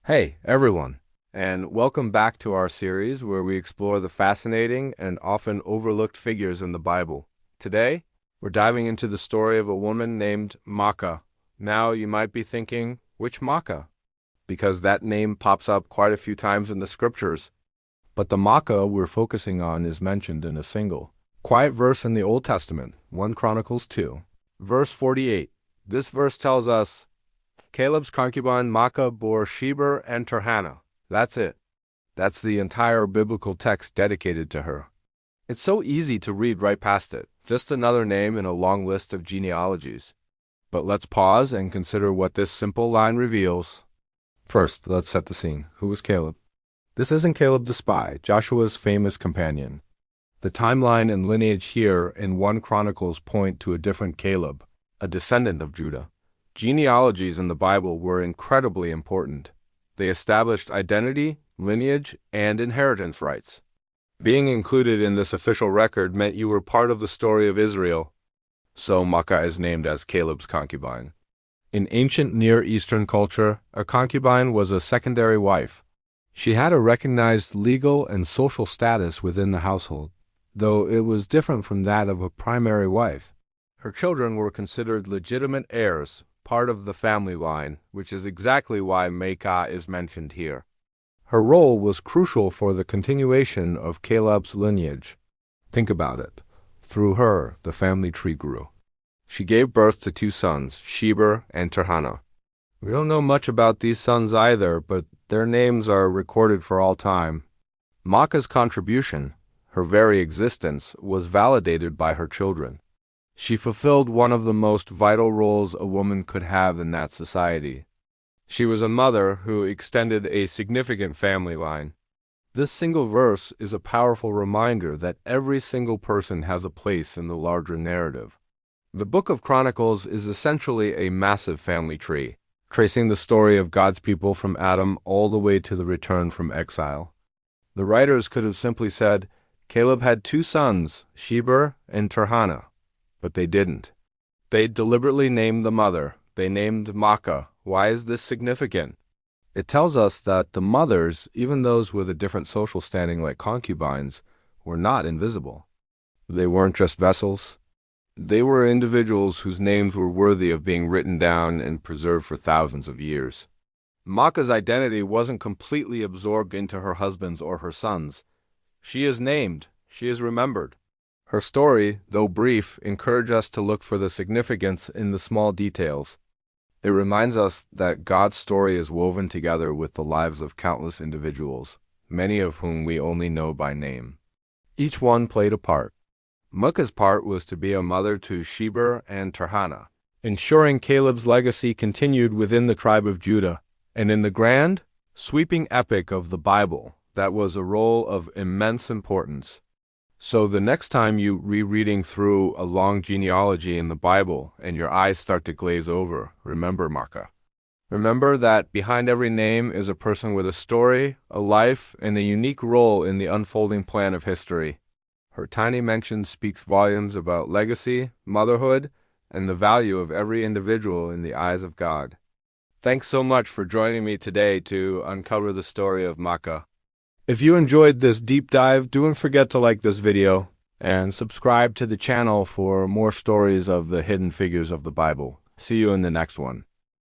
Hey, everyone, and welcome back to our series where we explore the fascinating and often overlooked figures in the Bible. Today, we're diving into the story of a woman named Maachah. Now, you might be thinking, which Maachah? Because that name pops up quite a few times in the scriptures. But the Maachah we're focusing on is mentioned in a single, quiet verse in the Old Testament, 1 Chronicles 2, verse 48. This verse tells us, Caleb's concubine Maachah bore Sheber and Tirhana. That's it. That's the entire biblical text dedicated to her. It's so easy to read right past it, just another name in a long list of genealogies. But let's pause and consider what this simple line reveals. First, let's set the scene. Who was Caleb? This isn't Caleb the spy, Joshua's famous companion. The timeline and lineage here in 1 Chronicles point to a different Caleb, a descendant of Judah. Genealogies in the Bible were incredibly important. They established identity, lineage, and inheritance rights. Being included in this official record meant you were part of the story of Israel. So Maachah is named as Caleb's concubine. In ancient Near Eastern culture, a concubine was a secondary wife. She had a recognized legal and social status within the household, though it was different from that of a primary wife. Her children were considered legitimate heirs, part of the family line, which is exactly why Maachah is mentioned here. Her role was crucial for the continuation of Caleb's lineage. Think about it. Through her, the family tree grew. She gave birth to 2 sons, Sheber and Tirhana. We don't know much about these sons either, but their names are recorded for all time. Maachah's contribution, her very existence, was validated by her children. She fulfilled one of the most vital roles a woman could have in that society. She was a mother who extended a significant family line. This single verse is a powerful reminder that every single person has a place in the larger narrative. The book of Chronicles is essentially a massive family tree, tracing the story of God's people from Adam all the way to the return from exile. The writers could have simply said, Caleb had 2 sons, Sheber and Tirhana. But they didn't. They deliberately named the mother. They named Maachah. Why is this significant? It tells us that the mothers, even those with a different social standing like concubines, were not invisible. They weren't just vessels. They were individuals whose names were worthy of being written down and preserved for thousands of years. Maachah's identity wasn't completely absorbed into her husband's or her son's. She is named. She is remembered. Her story, though brief, encourages us to look for the significance in the small details. It reminds us that God's story is woven together with the lives of countless individuals, many of whom we only know by name. Each one played a part. Maachah's part was to be a mother to Sheber and Tirhana, ensuring Caleb's legacy continued within the tribe of Judah. And in the grand, sweeping epic of the Bible, that was a role of immense importance. So the next time you rereading through a long genealogy in the Bible and your eyes start to glaze over, remember Maachah. Remember that behind every name is a person with a story, a life, and a unique role in the unfolding plan of history. Her tiny mention speaks volumes about legacy, motherhood, and the value of every individual in the eyes of God. Thanks so much for joining me today to uncover the story of Maachah. If you enjoyed this deep dive, don't forget to like this video and subscribe to the channel for more stories of the hidden figures of the Bible. See you in the next one.